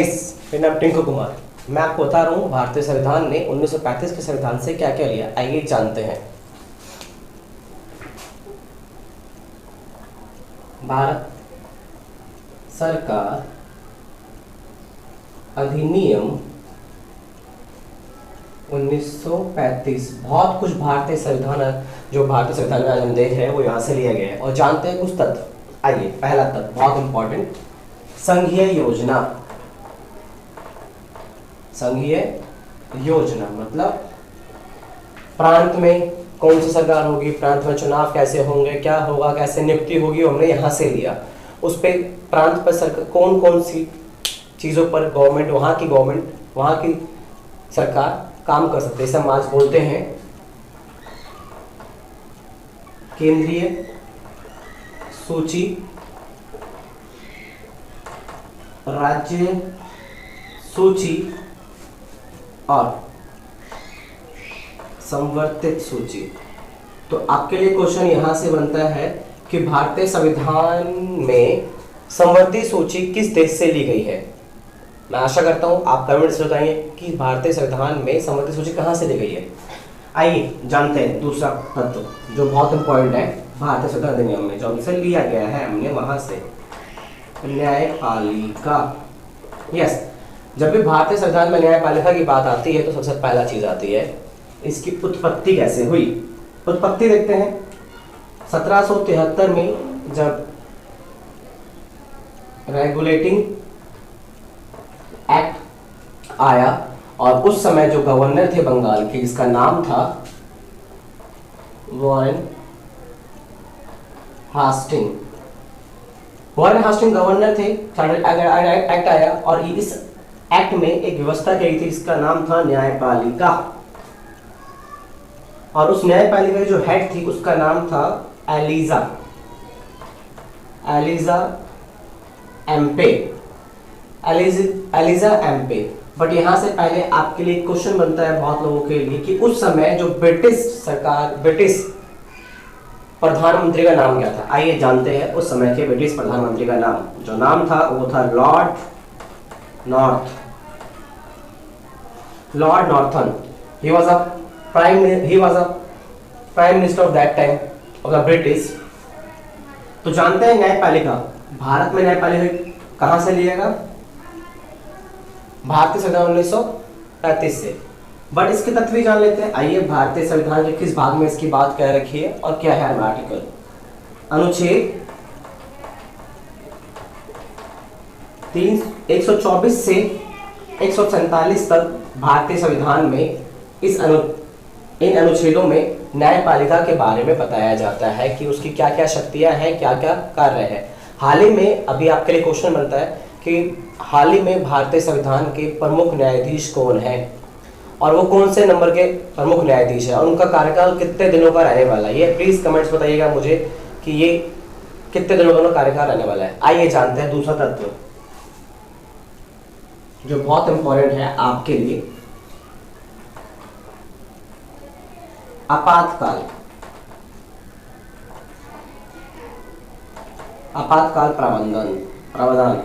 मेरा नाम टिंकू कुमार। मैं आपको बता रहा हूँ भारतीय संविधान ने 1935 के संविधान से क्या क्या लिया, आइए जानते हैं। भारत सरकार अधिनियम 1935। बहुत कुछ भारतीय संविधान, जो भारतीय संविधान में आज हम देख रहे हैं वो यहाँ से लिया गया है। और जानते हैं कुछ तथ्य। आइए, पहला तथ्य बहुत इंपॉर्टेंट, संघीय योजना। संघीय योजना मतलब प्रांत में कौन सी सरकार होगी, प्रांत में चुनाव कैसे होंगे, क्या होगा, कैसे नियुक्ति होगी, हमने यहाँ से लिया। उस पे प्रांत पर सरकार कौन कौन सी चीज़ों पर गवर्नमेंट, वहाँ की सरकार काम कर सकते हैं। इसे हम आज बोलते हैं केंद्रीय सूची, राज्य सूची और संवर्धित सूची। तो आपके लिए क्वेश्चन यहाँ से बनता है कि भारतीय संविधान में संवर्धित सूची किस देश से ली गई है। मैं आशा करता हूँ आप कमेंट्स में बताइए कि भारतीय संविधान में संवर्धित सूची कहाँ से ली गई है। आइए जानते हैं दूसरा तत्व जो बहुत इंपॉर्टेंट है भारतीय संविधान अधिनियम में, जो हमसे लिया गया है हमने वहाँ से, न्यायपालिका। यस, जब भी भारतीय संविधान में न्यायपालिका की बात आती है तो सबसे पहला चीज आती है इसकी उत्पत्ति कैसे हुई। उत्पत्ति देखते हैं। 1773 में जब रेगुलेटिंग एक्ट आया और उस समय जो गवर्नर थे बंगाल के, जिसका नाम था वॉरेन हास्टिंग गवर्नर थे। एक्ट आया और इस एक्ट में एक व्यवस्था की गई थी, इसका नाम था न्यायपालिका। और उस न्यायपालिका की जो हेड थी उसका नाम था एलिजा एम्पे। बट यहाँ से पहले आपके लिए क्वेश्चन बनता है बहुत लोगों के लिए कि उस समय जो ब्रिटिश प्रधानमंत्री का नाम क्या था। आइए जानते हैं उस समय के ब्रिटिश प्रधानमंत्री का नाम। जो नाम था वो था Lord northern. he was a prime minister of that time of the British। तो जानते हैं न्यायपालिका, भारत में न्यायपालिका कहां से लिएगा, भारतीय संविधान 1935 से। बट इसके तथ्य भी जान लेते हैं। आइए, भारतीय संविधान के किस भाग में इसकी बात कह रखी है और क्या है आर्टिकल। अनुच्छेद 124 से 147 तक भारतीय संविधान में इन अनुच्छेदों में न्यायपालिका के बारे में बताया जाता है कि उसकी क्या क्या शक्तियां हैं, क्या क्या कार्य है। हाल ही में अभी आपके लिए क्वेश्चन बनता है कि हाल ही में भारतीय संविधान के प्रमुख न्यायाधीश कौन है और वो कौन से नंबर के प्रमुख न्यायाधीश है और उनका कार्यकाल कितने दिनों का रहने वाला है। ये प्लीज कमेंट्स बताइएगा मुझे कि ये कितने दिनों का कार्यकाल रहने वाला है। आइए जानते हैं दूसरा तत्व जो बहुत इंपॉर्टेंट है आपके लिए, आपातकाल प्रावधान।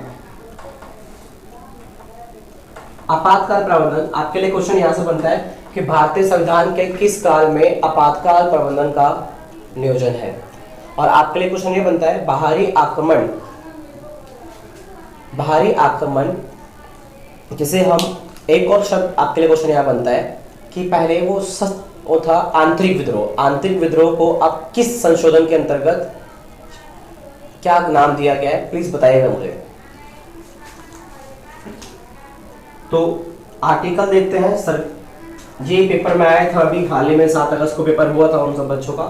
आपातकाल प्रावधान आपके लिए क्वेश्चन यहां से बनता है कि भारतीय संविधान के किस काल में आपातकाल प्रबंधन का नियोजन है। और आपके लिए क्वेश्चन ये बनता है बाहरी आक्रमण, जिसे हम एक और शब्द आपके लिए क्वेश्चन यहां बनता है कि पहले वो था आंतरिक विद्रोह को अब किस संशोधन के अंतर्गत क्या नाम दिया गया है, प्लीज बताइएगा मुझे। तो आर्टिकल देखते हैं सर, ये पेपर में आया था अभी हाल ही में 7 अगस्त को पेपर हुआ था उन सब बच्चों का।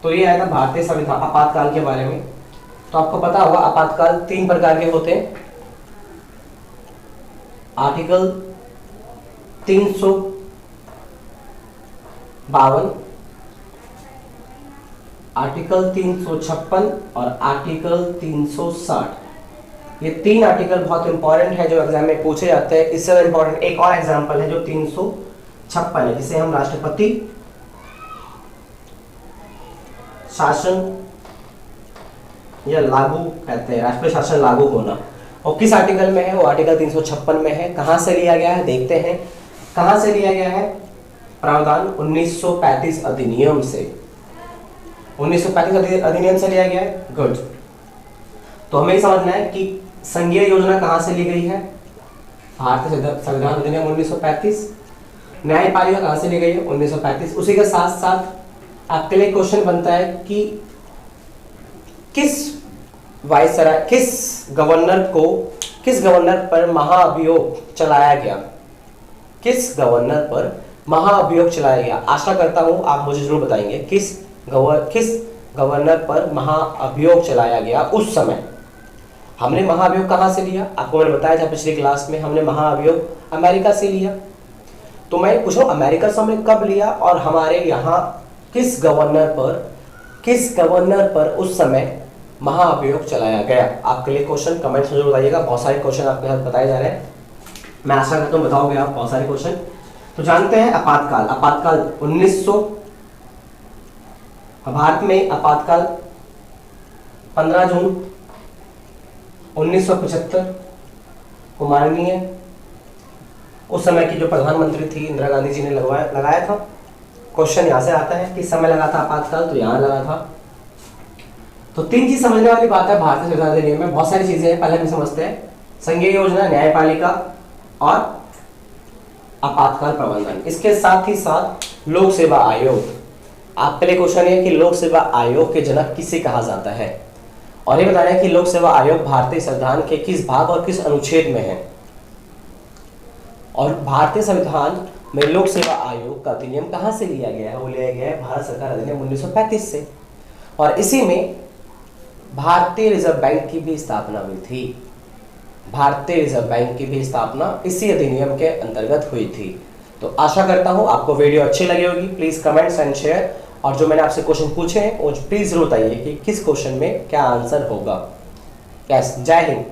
तो ये आया था भारतीय संविधान आपातकाल के बारे में। तो आपको पता होगा आपातकाल 3 प्रकार के होते हैं। आर्टिकल 352, आर्टिकल 356 और आर्टिकल 360। ये 3 आर्टिकल बहुत इंपॉर्टेंट है जो एग्जाम में पूछे जाते हैं। इससे इंपॉर्टेंट एक और एग्जांपल है जो 356 है, जिसे हम राष्ट्रपति शासन या लागू कहते हैं, राष्ट्रीय शासन लागू होना। और किस आर्टिकल में है? वो आर्टिकल 356 में है। कहां से लिया गया है देखते हैं, कहां से लिया गया है? प्रावधान 1935 अधिनियम से, 1935 अधिनियम से लिया गया है। गुड। तो हमें ये समझना है कि संघीय योजना कहां से ली गई है? भारतीय संविधान अधिनियम 1935। न्यायपालिका कहां से ली गई है? 1935। उसी के साथ साथ आपके लिए क्वेश्चन बनता है कि किस वायसराय, किस गवर्नर पर महाअभियोग चलाया गया? किस गवर्नर पर महाअभियोग चलाया गया? आशा करता हूं आप मुझे जरूर बताएंगे किस गवर्नर पर महाअभियोग चलाया गया उस समय। हमने महाअभियोग कहां से लिया? आपको मैंने बताया था पिछली क्लास में, हमने महाअभियोग अमेरिका से लिया। तो मैं पूछूं अमेरिका से हमने कब लिया और हमारे यहाँ किस गवर्नर पर उस समय महाअभियोग चलाया गया? आपके लिए क्वेश्चन कमेंट्स में जरूर बताइएगा। बहुत सारे क्वेश्चन आपके साथ बताए जा रहे हैं, मैं आशा करता हूं बताओगे आप बहुत सारे क्वेश्चन। तो जानते हैं आपातकाल 1900, भारत में आपातकाल 15 जून 1975 को माननीय उस समय की जो प्रधानमंत्री थी इंदिरा गांधी जी ने लगाया था। क्वेश्चन यहां से आता है, किस समय लगा था आपातकाल? तो यहां लगा था। तो तीन चीज समझने वाली बात है भारतीय संविधान अधिनियम में, बहुत सारी चीजें हैं, पहले हम समझते हैं। संघीय योजना, न्यायपालिका और आपातकाल प्रबंधन। इसके साथ ही साथ लोक सेवा आयोग। आपके लिए क्वेश्चन है कि लोक सेवा आयोग के जनक किसे कहा जाता है, और ये बताना है कि लोक सेवा आयोग भारतीय संविधान के किस भाग और किस अनुच्छेद में है। और भारतीय संविधान में लोक सेवा आयोग का अधिनियम कहां से लिया गया है? वो लिया गया है भारत सरकार अधिनियम 1935 से। और इसी में भारतीय रिजर्व बैंक की भी स्थापना हुई थी। भारतीय रिजर्व बैंक की भी स्थापना इसी अधिनियम के अंतर्गत हुई थी। तो आशा करता हूं आपको वीडियो अच्छी लगी होगी। प्लीज कमेंट्स एंड शेयर, और जो मैंने आपसे क्वेश्चन पूछे हैं वो प्लीज जरूर बताइए कि किस क्वेश्चन में क्या आंसर होगा। यस, जय हिंद।